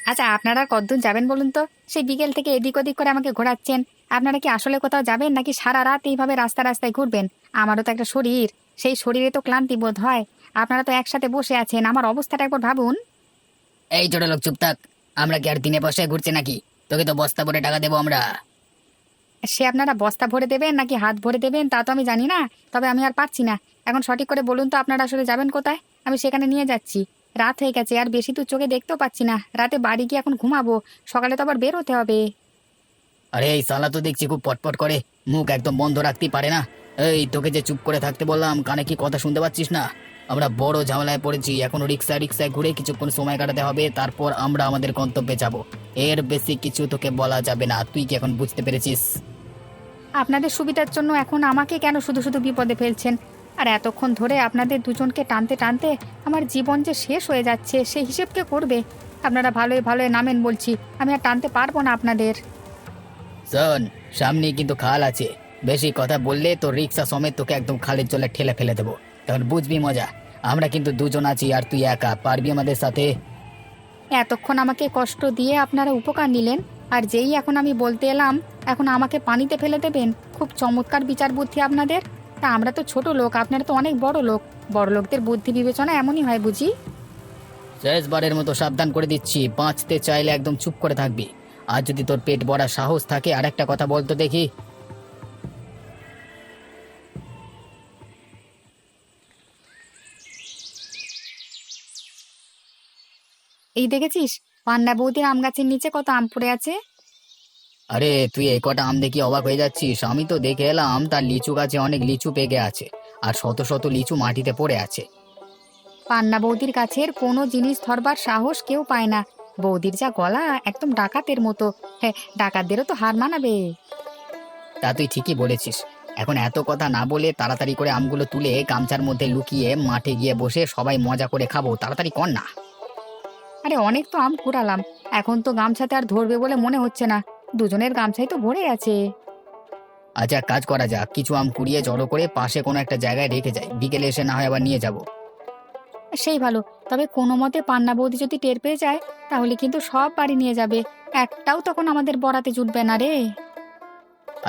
আচ্ছা, আপনারা কতদূর যাবেন বলুন তো? সেই বিকেল থেকে এদিক ওদিক করে আমাকে ঘোরাচ্ছেন। আপনারা কি আসলে কোথাও যাবেন নাকি সারা রাত এইভাবে রাস্তায় রাস্তায় ঘুরবেন? আমারও তো একটা শরীর, সেই শরীরে তো ক্লান্তি বোধ হয়। আপনারা তো একসাথে বসে আছেন, আমার অবস্থাটা একবার ভাবুন। এই ছোট লোক চুপ থাক। আমরা কি আর দিনে পয়সায় ঘুরছে নাকি? তোকে তো বস্তা ভরে টাকা দেবো আমরা। সে আপনারা বস্তা ভরে দেবেন নাকি হাত ভরে দেবেন তা তো আমি জানি না। তবে আমি আর পারছি না। এখন সঠিক করে বলুন তো আপনারা আসলে যাবেন কোথায়? আমি সেখানে নিয়ে যাচ্ছি। রাত হয়ে গেছে, আর বেশি দূর চোখে দেখতেও পাচ্ছি না। রাতে বাড়ি গিয়ে এখন ঘুমাবো, সকালে তো আবার বের হতে হবে। আরে এই সালা তো দেখছি খুব পটপট করে, মুখ একদম বন্ধ রাখতেই পারে না। এই তোকে যে চুপ করে থাকতে বললাম, কানে কি কথা শুনতে পাচ্ছিস না? আমরা বড় ঝামেলায় পড়েছি, এখন রিক্সায় রিক্সায় ঘুরে কিছুক্ষণ সময় কাটাতে হবে, তারপর আমরা আমাদের গন্তব্যে যাব। এর বেশি কিছু তোকে বলা যাবে না, তুই কি এখন বুঝতে পেরেছিস? আপনাদের সুবিধার জন্য এখন আমাকে কেন শুধু শুধু বিপদে ফেলছেন? আর এতক্ষণ ধরে আপনাদের দুজনকে টানতে টানতে আমার জীবন যে শেষ হয়ে যাচ্ছে, সেই হিসেব কে করবে? আপনারা ভালোই ভালোই নামেন বলছি, আমি আর টানতে পারবো না আপনাদের। শোন, সামনে কিন্তু খাল আছে, বেশি কথা বললে তো রিক্সা সমেত তোকে একদম খালের জলে ঠেলে ফেলে দেবো। তখন বুঝবি মজা। আমরা কিন্তু দুজন আছি, আর তুই একা পারবি আমাদের সাথে? এতক্ষণ আমাকে কষ্ট দিয়ে আপনারা উপকার নিলেন, আর যেই এখন আমি বলতে এলাম এখন আমাকে পানিতে ফেলে দেবেন? খুব চমৎকার বিচার বুদ্ধি আপনাদের। তা আমরা তো ছোট লোক, আপনারা তো অনেক বড় লোক। বড় লোকদের বুদ্ধি বিবেচনা এমনই হয় বুঝি। শেষবারের মতো সাবধান করে দিচ্ছি, বাঁচতে চাইলে একদম চুপ করে থাকবি। আর যদি তোর পেট ভরা সাহস থাকে আর একটা কথা বলতো দেখি। এই দেখেছিস, পান্না বৌদির আম গাছের নিচে কত আম পড়ে আছে। আরে তুই এই কটা আম দেখি অবাক হয়ে যাচ্ছিস? আমি তো দেখে এলাম তার লিচু গাছে অনেক লিচু পেকে আছে, আর শত শত লিচু মাটিতে পড়ে আছে। পান্না বৌদির গাছের কোনো জিনিস ধরবার সাহস কেউ পায় না। বৌদির যা গলা, একদম ডাকাতের মতো। হ্যাঁ, ডাকাতদেরও তো হার মানাবে। তা তুই ঠিকই বলেছিস। এখন এত কথা না বলে তাড়াতাড়ি করে আমগুলো তুলে গামছার মধ্যে লুকিয়ে মাঠে গিয়ে বসে সবাই মজা করে খাবো, তাড়াতাড়ি কর না। আরে অনেক তো আম কুড়ালাম, এখন তো গামছাতে আর ধরবে বলে মনে হচ্ছে না। দুজনের গামছাই তো ভরে আছে। আচ্ছা, এক কাজ করা যাক, কিছু আম কুড়িয়ে জড়ো করে পাশে কোনো একটা জায়গায় রেখে যাই, বিকেলে এসে না হয় আবার নিয়ে যাব। সেই ভালো। তবে কোনো মতে পান্না বৌদি যদি টের পেয়ে যায়, তাহলে কিন্তু সব বাড়ি নিয়ে যাবে। একটাও তখন আমাদের বরাতে জুটবে না রে।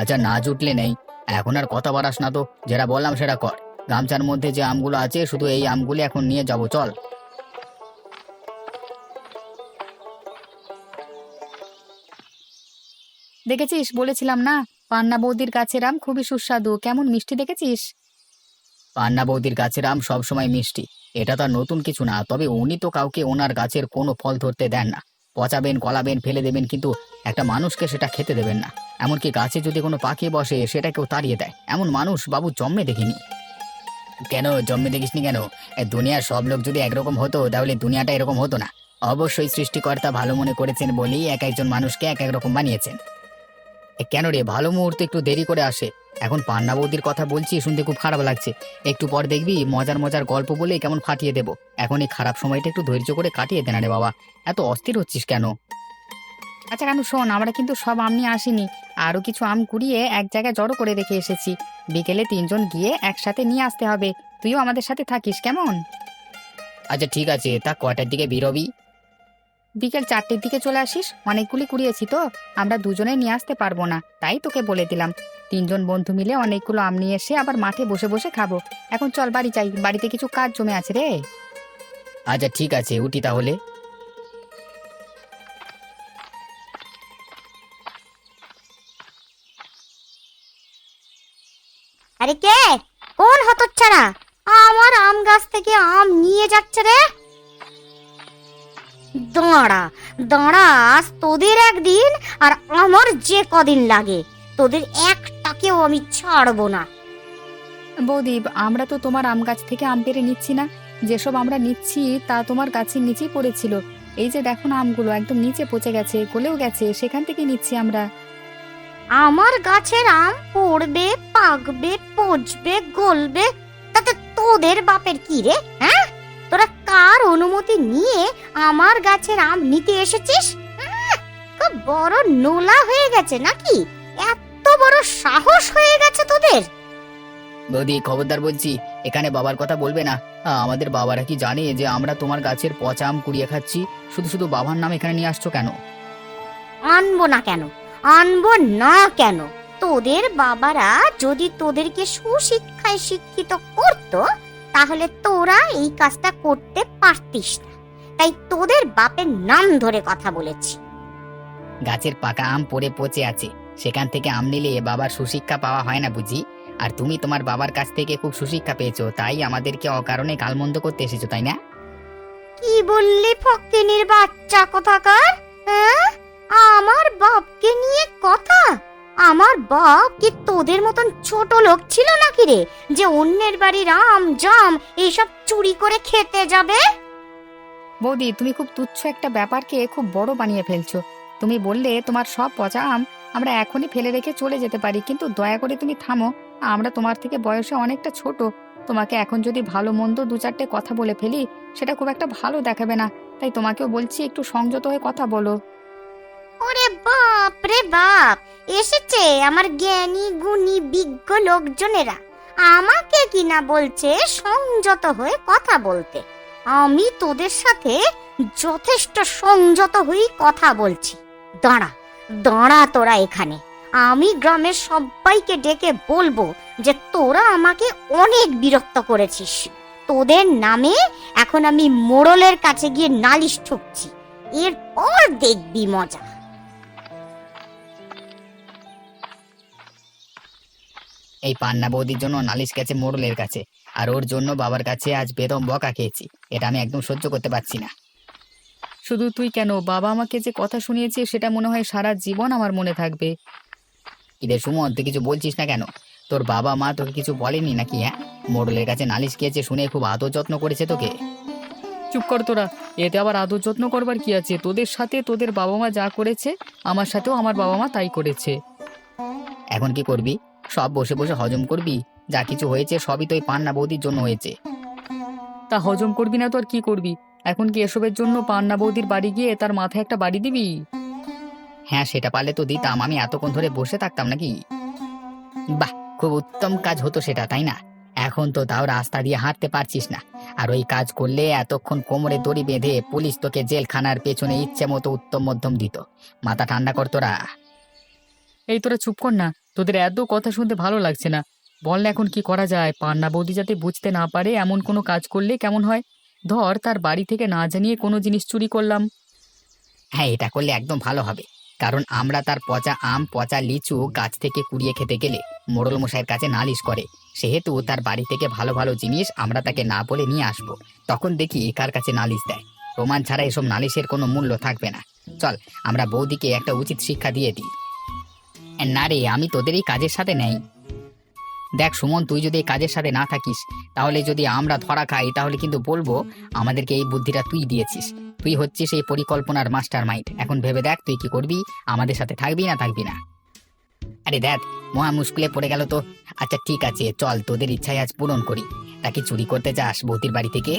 আচ্ছা, না জুটলে নেই, এখন আর কথা বাড়াস না তো, যেটা বললাম সেটা কর। গামছার মধ্যে যে আমগুলো আছে শুধু এই আমগুলো এখন নিয়ে যাব, চল। দেখেছিস, বলেছিলাম না, পান্না বৌদির গাছের আম খুবই সুস্বাদু, কেমন মিষ্টি দেখেছিস? পান্না বৌদির গাছের আম সবসময় মিষ্টি, এটা তো আর নতুন কিছু না। তবে উনি তো কাউকে ওনার গাছের কোনো ফল ধরতে দেন না। পচাবেন, গলাবেন, ফেলে দেবেন, কিন্তু একটা মানুষকে সেটা খেতে দেবেন না। এমনকি গাছে যদি কোনো পাখি বসে সেটাকেও তাড়িয়ে দেয়, এমন মানুষ বাবু জন্মে দেখিনি। কেন জন্মে দেখিসনি কেন? দুনিয়ার সব লোক যদি একরকম হতো তাহলে দুনিয়াটা এরকম হতো না। অবশ্যই সৃষ্টিকর্তা ভালো মনে করেছেন বলেই এক একজন মানুষকে এক এক রকম বানিয়েছেন। কেন রে, ভালো মুহূর্তে একটু দেরি করে আসে। এখন পান্না বৌদির কথা বলছি, শুনতে খুব খারাপ লাগছে। একটু পর দেখবি মজার মজার গল্প বলে কেমন ফাটিয়ে দেবো। এখন এই খারাপ সময়টা একটু ধৈর্য করে কাটিয়ে দে না রে বাবা, এত অস্থির হচ্ছিস কেন? আচ্ছা কেন, শোন, আমরা কিন্তু সব আম নিয়ে আসিনি। আরো কিছু আম কুড়িয়ে এক জায়গায় জড়ো করে রেখে এসেছি। বিকেলে তিনজন গিয়ে একসাথে নিয়ে আসতে হবে। তুইও আমাদের সাথে থাকিস কেমন? আচ্ছা ঠিক আছে, তা কয়টার দিকে বেরোবি? বিকেল 4টের দিকে চলে আসিস, অনেকগুলি কুড়িয়েছি তো। আমরা দুজনে নিয়ে আসতে পারবো না, তাই তোকে বলে দিলাম। তিনজন বন্ধু মিলে অনেকগুলো আম নিয়ে এসে আবার মাঠে বসে বসে খাবো। এখন চল বাড়ি যাই, বাড়িতে কিছু কাজ জমে আছে রে। আচ্ছা ঠিক আছে, উঠি তাহলে। আরে কে? কোন হতচ্ছাড়া আমার আম গাছ থেকে আম নিয়ে যাচ্ছে রে? দাঁড়া দাঁড়া, আজ তোদের একদিন আর আমার যে কদিন লাগে, তোদের একটাকেও আমি ছাড়বো না। বৌদীপ, আমরা তো তোমার আম গাছ থেকে আম পেড়ে নিচ্ছি না। যেসব আমরা নিচ্ছি তা তোমার গাছের নিচেই পড়েছিল। এই যে দেখো না, আমগুলো একদম নিচে পচে গেছে, গলেও গেছে, সেখান থেকে নিচ্ছি আমরা। আমার গাছের আম পড়বে, পাকবে, পচবে, গলবে, তাতে তোদের বাপের কি রে? হ্যাঁ, তোরা কার অনুমতি নিয়ে আমার গাছের আম নিতে এসেছিস? খুব বড় নোলা হয়ে গেছে নাকি? এত বড় সাহস হয়ে গেছে তোদের? বৌদি খবরদার বলছি, এখানে বাবার কথা বলবে না। আমাদের বাবারা কি জানে যে আমরা তোমার গাছের পচা আম কুড়িয়ে খাচ্ছি? শুধু শুধু বাবার নাম এখানে নিয়ে আসছো কেন? আনবো না কেন? আনবো না কেন? তোদের বাবারা যদি তোদেরকে সুশিক্ষায় শিক্ষিত করতো তাহলে তোরা এই কাজটা করতে পারতিস না। তাই তোদের বাপের নাম ধরে কথা বলেছি। গাছের পাকা আম পড়ে পচে আছে, সেখান থেকে আম নিলে বাবার সুশিক্ষা পাওয়া হয় না বুঝি? আর তুমি তোমার বাবার কাছ থেকে খুব সুশিক্ষা পেয়েছো, তাই আমাদেরকে অকারণে গালমন্দ করতে এসেছো, তাই না? কি বললি ফক্কিনির বাচ্চা কোথাকার? হ্যাঁ, আমার বাপকে নিয়ে কথা? আমার বাপ কি তোদের মতন ছোট লোক ছিল নাকি রে, যে অন্যের বাড়ির আম জাম এইসব চুরি করে খেতে যাবে? বৌদি, তুমি খুব তুচ্ছ একটা ব্যাপারকে খুব বড় বানিয়ে ফেলছো। তুমি বললে তোমার সব পচা আম আমরা এখনই ফেলে রেখে চলে যেতে পারি, কিন্তু দয়া করে তুমি থামো। আমরা তোমার থেকে বয়সে অনেকটা ছোট। তোমাকে এখন যদি ভালো মন্দ দু চারটে কথা বলে ফেলি, সেটা খুব একটা ভালো দেখাবে না। তাই তোমাকেও বলছি, একটু সংযত হয়ে কথা বলো। ওরে বাপ রে বাপ, এসেছে আমার জ্ঞানী গুণী বিজ্ঞ লোকজনেরা। আমাকে কিনা বলছে সংযত হয়ে কথা বলতে। আমি তোদের সাথে যথেষ্ট সংযত হয়েই কথা বলছি। দাঁড়া দাঁড়া তোরা এখানে। আমি গ্রামের সবাইকে ডেকে বলবো যে তোরা আমাকে অনেক বিরক্ত করেছিস। তোদের নামে এখন আমি মোড়লের কাছে গিয়ে নালিশ ঠুকছি। এরপর দেখবি মজা। এই পান্না বৌদির জন্য নালিশ গেছে মোড়লের কাছে, আর ওর জন্য বাবার কাছে আজ বেদম বকা খেয়েছি। এটা আমি একদম সহ্য করতে পারছি না। শুধু তুই কেন, বাবা আমাকে যে কথা শুনিয়েছে সেটা মনে হয় সারা জীবন আমার মনে থাকবে। ইরে সুমন, তুই কিছু বলছিস না কেন? তোর বাবা মা তোকে কিছু বলেনি নাকি? হ্যাঁ, মোড়লের কাছে নালিশ খেয়েছে শুনে খুব আদর যত্ন করেছে তোকে। চুপ কর তোরা, এতে আবার আদর যত্ন করবার কি আছে? তোদের সাথে তোদের বাবা মা যা করেছে, আমার সাথেও আমার বাবা মা তাই করেছে। এখন কি করবি? সব বসে বসে হজম করবি? যা কিছু হয়েছে সবই তো ওই পান্না বৌদির জন্য হয়েছে। তা হজম করবি না তো আর কি করবি? এখন কি এসবের জন্য পান্না বৌদির বাড়ি গিয়ে তার মাথায় একটা বাড়ি দিবি? হ্যাঁ, সেটা পারলে তো দিতাম, আমি এতক্ষণ ধরে বসে থাকতাম নাকি? বাহ, খুব উত্তম কাজ হতো সেটা, তাই না? এখন তো তাও রাস্তা দিয়ে হাঁটতে পারছিস না, আর ওই কাজ করলে এতক্ষণ কোমরে দড়ি বেঁধে পুলিশ তোকে জেলখানার পেছনে ইচ্ছে মতো উত্তম মধ্যম দিত। মাথা ঠান্ডা কর তোরা। এই তোরা চুপ কর না, তোদের এত কথা শুনতে ভালো লাগছে না। বল না এখন কি করা যায়? পান্না বৌদি যাতে বুঝতে না পারে এমন কোনো কাজ করলে কেমন হয়? ধর, তার বাড়ি থেকে না জানিয়ে কোনো জিনিস চুরি করলাম। হ্যাঁ, এটা করলে একদম ভালো হবে, কারণ আমরা তার পচা আম পচা লিচু গাছ থেকে কুড়িয়ে খেতে গেলে মোড়ল মশাইয়ের কাছে নালিশ করে। সেহেতু তার বাড়ি থেকে ভালো ভালো জিনিস আমরা তাকে না বলে নিয়ে আসব। তখন দেখি কার কাছে নালিশ দেয়। প্রমাণ ছাড়া এসব নালিশের কোনো মূল্য থাকবে না। চল, আমরা বৌদিকে একটা উচিত শিক্ষা দিয়ে দিই। না রে, আমি তোদের এই কাজের সাথে নেই। দেখ সুমন, তুই যদি এই কাজের সাথে না থাকিস, তাহলে যদি আমরা ধরা খাই তাহলে কিন্তু বলবো আমাদেরকে এই বুদ্ধিটা তুই দিয়েছিস। তুই হচ্ছিস এই পরিকল্পনার মাস্টার মাইন্ড। এখন ভেবে দেখ তুই কি করবি, আমাদের সাথে থাকবি না থাকবি না? আরে দেখ, মহা মুশকিলে পড়ে গেল তো। আচ্ছা ঠিক আছে, চল তোদের ইচ্ছাই আজ পূরণ করি। তা কি চুরি করতে যাস বৌদির বাড়ি থেকে?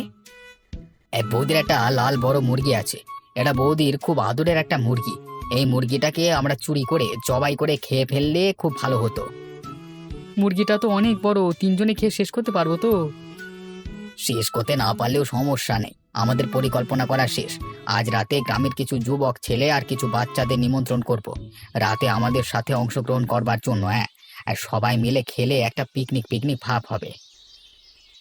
বৌদির একটা লাল বড় মুরগি আছে। এটা বৌদির খুব আদরের একটা মুরগি। এই মুরগিটাকে আমরা চুরি করে জবাই করে খেয়ে ফেললে খুব ভালো হতো। মুরগিটা তো অনেক বড়, তিনজনে খেয়ে শেষ করতে পারবো তো? শেষ করতে না পারলেও সমস্যা নেই, আমাদের পরিকল্পনা করা শেষ। আজ রাতে গ্রামের কিছু যুবক ছেলে আর কিছু বাচ্চাদের নিমন্ত্রণ করব রাতে আমাদের সাথে অংশগ্রহণ করবার জন্য। হ্যাঁ, আর সবাই মিলে খেলে একটা পিকনিক পিকনিক ভাব হবে।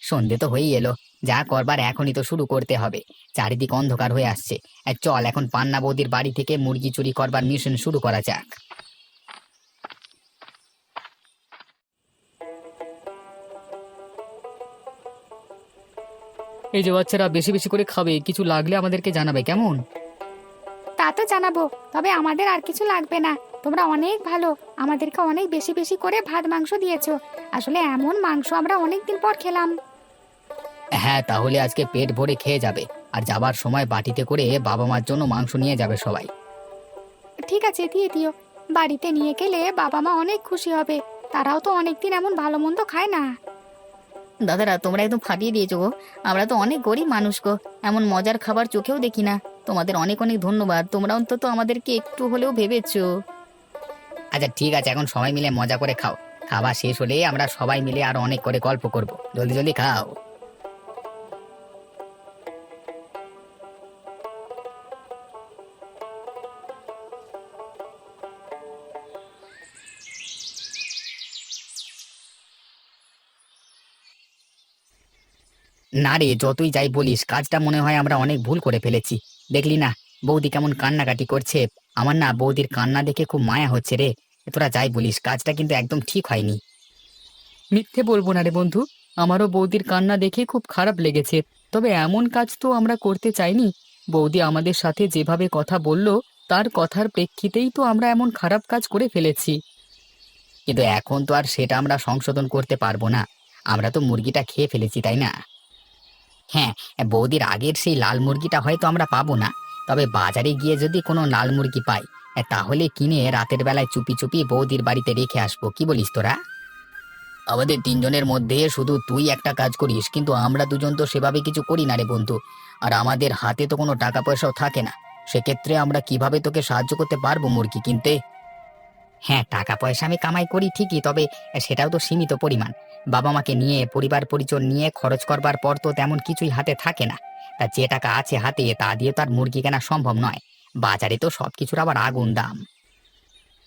সন্ধে তো হয়েই এলো, যা করবার এখনই তো শুরু করতে হবে। চারিদিক অন্ধকার হয়ে আসছে। চল এখন পান্না বৌদির বাড়ি থেকে মুরগি চুরি করবার মিশন শুরু করা যাক। এই যে বাচ্চারা, বেশি বেশি করে খাবে, কিছু লাগলে আমাদেরকে জানাবে, কেমন? তা তো জানাবো, তবে আমাদের আর কিছু লাগবে না। তোমরা অনেক ভালো, আমাদেরকে অনেক বেশি বেশি করে ভাত মাংস দিয়েছো। আসলে এমন মাংস আমরা অনেক দিন পর খেলাম। হ্যাঁ, তাহলে আজকে পেট ভরে খেয়ে যাবে, আর যাবার সময় বাটিতে করে বাবা মার জন্য মাংস নিয়ে যাবে সবাই। ঠিক আছে, দিয়ে দিও। বাড়িতে নিয়ে গেলে বাবা মা অনেক খুশি হবে, তারাও তো অনেকদিন এমন ভালো মন্দ খায় না। দাদারা, তোমরা একদম ফাটিয়ে দিয়েছো গো। আমরা তো অনেক গরিব মানুষ গো, এমন মজার খাবার চোখেও দেখি না। তোমাদের অনেক অনেক ধন্যবাদ, তোমরা অন্তত আমাদেরকে একটু হলেও ভেবেছো। আচ্ছা ঠিক আছে, এখন সবাই মিলে মজা করে খাও। খাওয়া শেষ হলে আমরা সবাই মিলে আরো অনেক করে গল্প করব। জলদি জলদি খাও। না রে, যতই যাই বলিস, কাজটা মনে হয় আমরা অনেক ভুল করে ফেলেছি। দেখলি না বৌদি কেমন কান্নাকাটি করছে। আমার না বৌদির কান্না দেখে খুব মায়া হচ্ছে রে। তোরা যাই বলিস, কাজটা কিন্তু একদম ঠিক হয়নি। মিথ্যে বলবো না রে বন্ধু, আমারও বৌদির কান্না দেখে খুব খারাপ লেগেছে। তবে এমন কাজ তো আমরা করতে চাইনি। বৌদি আমাদের সাথে যেভাবে কথা বলল, তার কথার প্রেক্ষিতেই তো আমরা এমন খারাপ কাজ করে ফেলেছি। কিন্তু এখন তো আর সেটা আমরা সংশোধন করতে পারবো না। আমরা তো মুরগিটা খেয়ে ফেলেছি, তাই না? হ্যাঁ, বৌদির আগের সেই লাল মুরগিটা হয়তো আমরা পাবো না। তবে বাজারে গিয়ে যদি কোনো লাল মুরগি পাই, তাহলে কিনে রাতের বেলায় চুপি চুপি বৌদির বাড়িতে রেখে আসবো। কি বলিস তোরা? আমাদের তিনজনের মধ্যে শুধু তুই একটা কাজ করিস, কিন্তু আমরা দুজন তো সেভাবে কিছু করি না রে বন্ধু। আর আমাদের হাতে তো কোনো টাকা পয়সাও থাকে না। সেক্ষেত্রে আমরা কিভাবে তোকে সাহায্য করতে পারবো মুরগি কিনতে? হ্যাঁ, টাকা পয়সা আমি কামাই করি ঠিকই, তবে সেটাও তো সীমিত পরিমাণ। বাবা মাকে নিয়ে পরিবার পরিজন নিয়ে খরচ করবার পর তো তেমন কিছুই হাতে থাকে না। তা যে টাকা আছে হাতে তা দিয়ে তো আর মুরগি কেনা সম্ভব নয়। বাজারে তো সবকিছুর আবার আগুন দাম।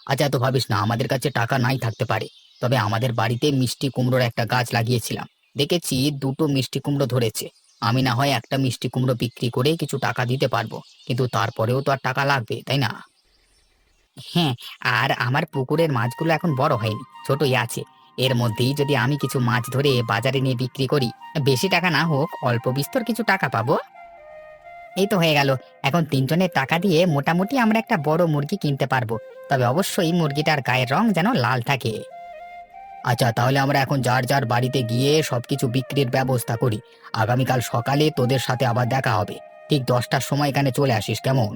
আচ্ছা, এত ভাবিস না, আমাদের কাছে টাকা নাই থাকতে পারে। তবে আমাদের বাড়িতে মিষ্টি কুমড়োর একটা গাছ লাগিয়েছিলাম, দেখেছি দুটো মিষ্টি কুমড়ো ধরেছে। আমি না হয় একটা মিষ্টি কুমড়ো বিক্রি করে কিছু টাকা দিতে পারবো, কিন্তু তারপরেও তো আর টাকা লাগবে, তাই না? হ্যাঁ, আর আমার পুকুরের মাছগুলো এখন বড় হয়নি, ছোটই আছে। এর মধ্যেই যদি আমি কিছু মাছ ধরে বাজারে নিয়ে বিক্রি করি, বেশি টাকা না হোক অল্প বিস্তর কিছু টাকা পাবো। এই তো হয়ে গেল। এখন তিনজনের টাকা দিয়ে মোটামুটি আমরা একটা বড় মুরগি কিনতে পারবো। তবে অবশ্যই মুরগিটার গায়ের রং যেন লাল থাকে। আচ্ছা, তাহলে আমরা এখন যার যার বাড়িতে গিয়ে সবকিছু বিক্রির ব্যবস্থা করি। আগামীকাল সকালে তোদের সাথে আবার দেখা হবে। ঠিক 10টার সময় এখানে চলে আসিস, কেমন?